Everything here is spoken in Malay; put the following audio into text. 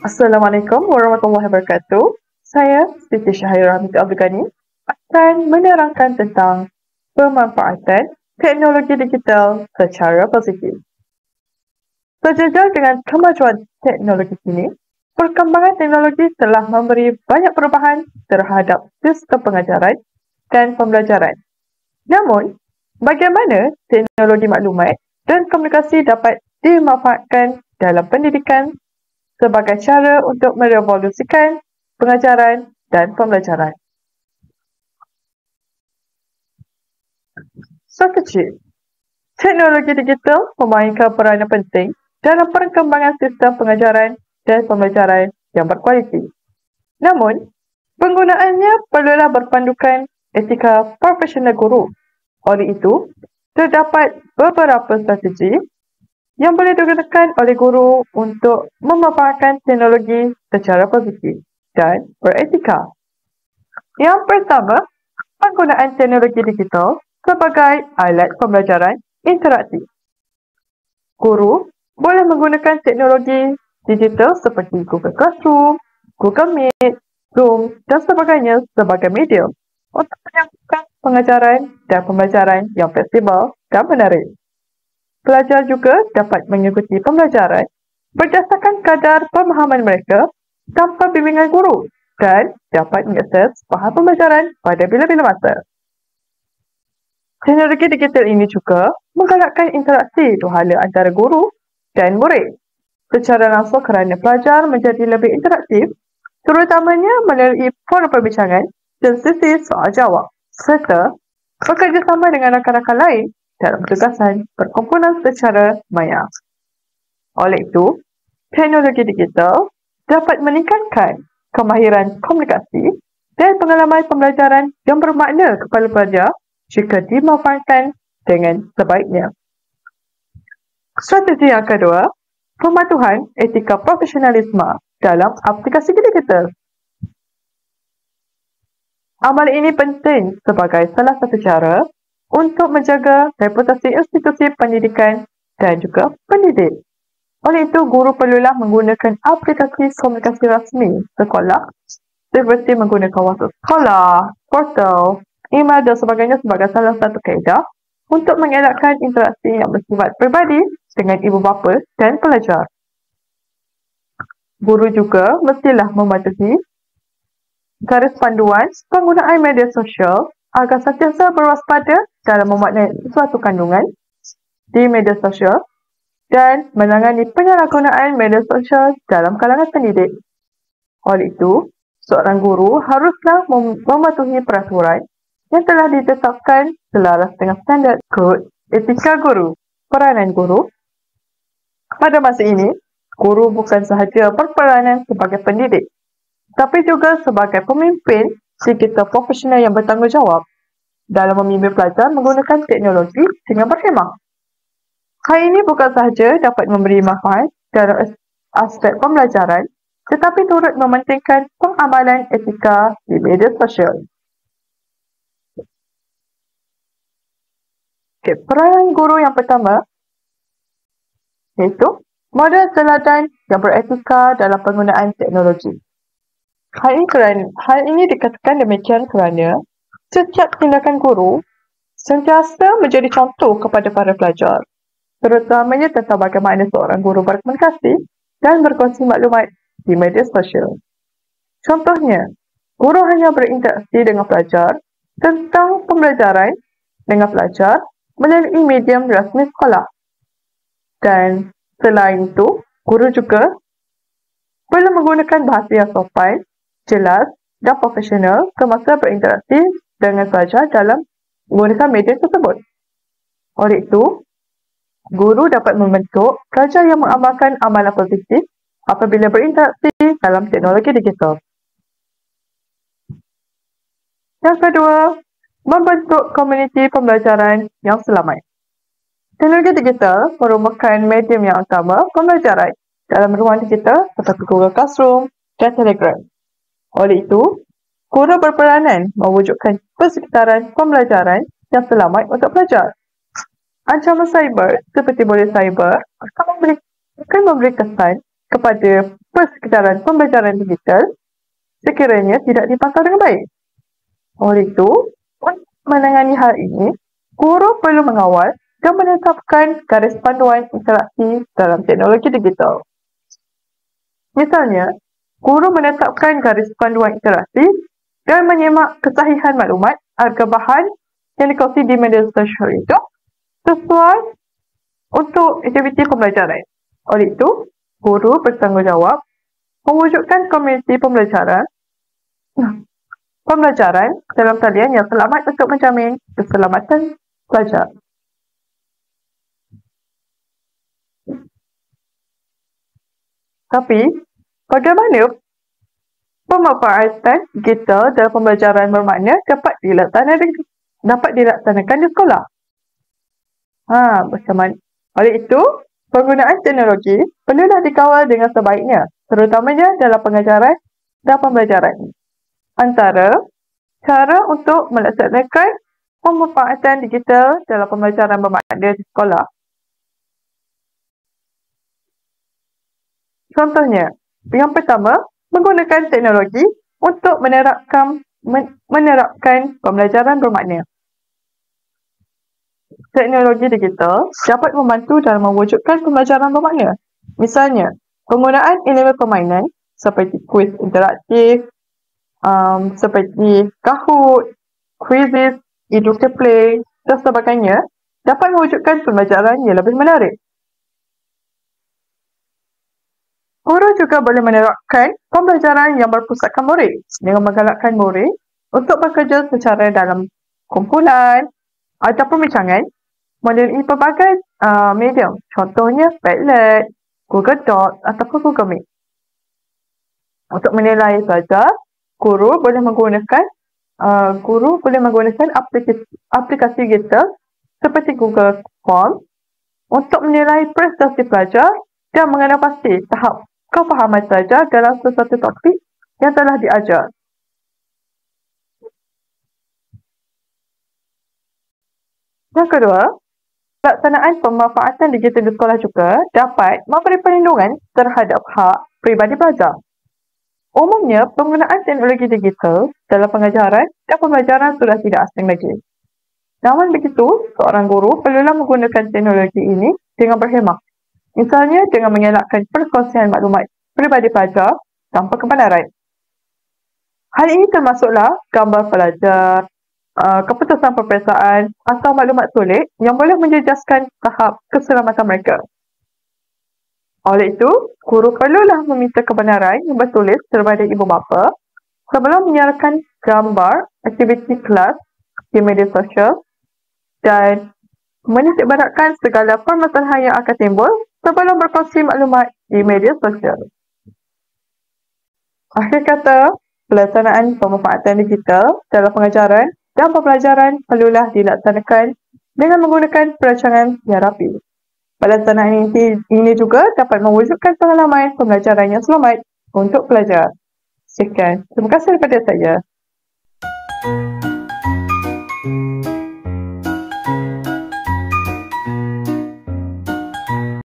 Assalamualaikum warahmatullahi wabarakatuh. Saya Siti Syahira Hamid Abdul Ghani akan menerangkan tentang pemanfaatan teknologi digital secara positif. Sejajar dengan kemajuan teknologi kini, perkembangan teknologi telah memberi banyak perubahan terhadap sistem pengajaran dan pembelajaran. Namun, bagaimana teknologi maklumat dan komunikasi dapat dimanfaatkan dalam pendidikan sebagai cara untuk merevolusikan pengajaran dan pembelajaran. Strategi. Teknologi digital memainkan peranan penting dalam perkembangan sistem pengajaran dan pembelajaran yang berkualiti. Namun, penggunaannya perlulah berpandukan etika profesional guru. Oleh itu, terdapat beberapa strategi yang boleh digunakan oleh guru untuk memanfaatkan teknologi secara positif dan beretika. Yang pertama, penggunaan teknologi digital sebagai alat pembelajaran interaktif. Guru boleh menggunakan teknologi digital seperti Google Classroom, Google Meet, Zoom dan sebagainya sebagai medium untuk menyambungkan pengajaran dan pembelajaran yang fleksibel dan menarik. Pelajar juga dapat mengikuti pembelajaran berdasarkan kadar pemahaman mereka tanpa bimbingan guru dan dapat mengakses faham pembelajaran pada bila-bila masa. Teknologi digital ini juga menggalakkan interaksi dua hala antara guru dan murid secara langsung kerana pelajar menjadi lebih interaktif, terutamanya melalui forum perbincangan dan sesi soal jawab serta bekerjasama dengan rakan-rakan lain dalam tugasan perkumpulan secara maya. Oleh itu, teknologi digital dapat meningkatkan kemahiran komunikasi dan pengalaman pembelajaran yang bermakna kepada pelajar jika dimanfaatkan dengan sebaiknya. Strategi yang kedua, pematuhan etika profesionalisme dalam aplikasi digital. Amal ini penting sebagai salah satu cara untuk menjaga reputasi institusi pendidikan dan juga pendidik. Oleh itu, guru perlulah menggunakan aplikasi komunikasi rasmi sekolah seperti menggunakan WhatsApp sekolah, portal, email dan sebagainya sebagai salah satu kaedah untuk mengelakkan interaksi yang bersifat peribadi dengan ibu bapa dan pelajar. Guru juga mestilah mematuhi garis panduan penggunaan media sosial agar sentiasa berwaspada dalam memaknai suatu kandungan di media sosial dan menangani penyalahgunaan media sosial dalam kalangan pendidik. Oleh itu, seorang guru haruslah mematuhi peraturan yang telah ditetapkan selaras dengan standard kod etika guru. Peranan guru. Pada masa ini, guru bukan sahaja berperanan sebagai pendidik, tapi juga sebagai pemimpin digital profesional yang bertanggungjawab dalam membimbing pelajar menggunakan teknologi dengan berkhemah. Hal ini bukan sahaja dapat memberi manfaat dalam aspek pembelajaran, tetapi turut mementingkan pengamalan etika di media sosial. Peranan guru yang pertama iaitu model teladan yang beretika dalam penggunaan teknologi. Hal ini dikatakan demikian kerana setiap tindakan guru sentiasa menjadi contoh kepada para pelajar, terutamanya tentang bagaimana seorang guru berkomunikasi dan berkongsi maklumat di media sosial. Contohnya, guru hanya berinteraksi dengan pelajar tentang pembelajaran dengan pelajar melalui medium rasmi sekolah. Dan selain itu, guru juga perlu menggunakan bahasa yang sopan, jelas dan profesional semasa berinteraksi dengan pelajar dalam menggunakan media tersebut. Oleh itu, guru dapat membentuk pelajar yang mengamalkan amalan positif apabila berinteraksi dalam teknologi digital. Yang kedua, membentuk komuniti pembelajaran yang selamat. Teknologi digital merupakan medium yang utama pembelajaran dalam ruang digital seperti Google Classroom dan Telegram. Oleh itu, guru berperanan mewujudkan persekitaran pembelajaran yang selamat untuk pelajar. Ancaman cyber seperti bully cyber akan memberi kesan kepada persekitaran pembelajaran digital sekiranya tidak dipantau dengan baik. Oleh itu, untuk menangani hal ini, guru perlu mengawal dan menetapkan garis panduan interaksi dalam teknologi digital. Misalnya, guru menetapkan garis panduan interaksi dan menyemak kesahihan maklumat agar bahan yang dikongsi di media sosial itu sesuai untuk aktiviti pembelajaran. Oleh itu, guru bertanggungjawab mewujudkan komuniti pembelajaran dalam talian yang selamat untuk menjamin keselamatan pelajar. Tapi, bagaimana pemanfaatan digital dalam pembelajaran bermakna dapat dilaksanakan di sekolah? Macam mana? Oleh itu, penggunaan teknologi perlulah dikawal dengan sebaiknya, terutamanya dalam pengajaran dan pembelajaran. Antara cara untuk melaksanakan pemanfaatan digital dalam pembelajaran bermakna di sekolah. Contohnya, yang pertama, menggunakan teknologi untuk menerapkan pembelajaran bermakna. Teknologi digital dapat membantu dalam mewujudkan pembelajaran bermakna. Misalnya, penggunaan elemen permainan seperti kuis interaktif, seperti Kahoot, quizzes, educational play dan sebagainya dapat mewujudkan pembelajaran yang lebih menarik. Guru juga boleh menerapkan pembelajaran yang berpusatkan murid dengan menggalakkan murid untuk bekerja secara dalam kumpulan atau perbincangan melalui pelbagai medium, contohnya Padlet, Google Docs ataupun Google Meet. Untuk menilai pelajar, guru boleh menggunakan aplikasi digital seperti Google Form untuk menilai prestasi pelajar dan mengenal pasti tahap kefahaman pelajar dalam sesuatu topik yang telah diajar. Yang kedua, pelaksanaan pemanfaatan digital di sekolah juga dapat memberi perlindungan terhadap hak peribadi pelajar. Umumnya, penggunaan teknologi digital dalam pengajaran dan pembelajaran sudah tidak asing lagi. Namun begitu, seorang guru perlulah menggunakan teknologi ini dengan berhemah. Misalnya dengan mengelakkan perkongsian maklumat peribadi pelajar tanpa kebenaran. Hal ini termasuklah gambar pelajar, keputusan peperiksaan atau maklumat sulit yang boleh menjejaskan tahap keselamatan mereka. Oleh itu, guru perlulah meminta kebenaran yang bertulis daripada ibu bapa sebelum menyiarkan gambar aktiviti kelas di media sosial dan menitikberatkan segala permasalahan yang akan timbul sebelum berkongsi maklumat di media sosial. Akhir kata, pelaksanaan pemanfaatan digital dalam pengajaran dan pembelajaran perlulah dilaksanakan dengan menggunakan perancangan yang rapi. Pelaksanaan ini juga dapat mewujudkan pengalaman pembelajaran yang selamat untuk pelajar. Sekian. Terima kasih daripada saya.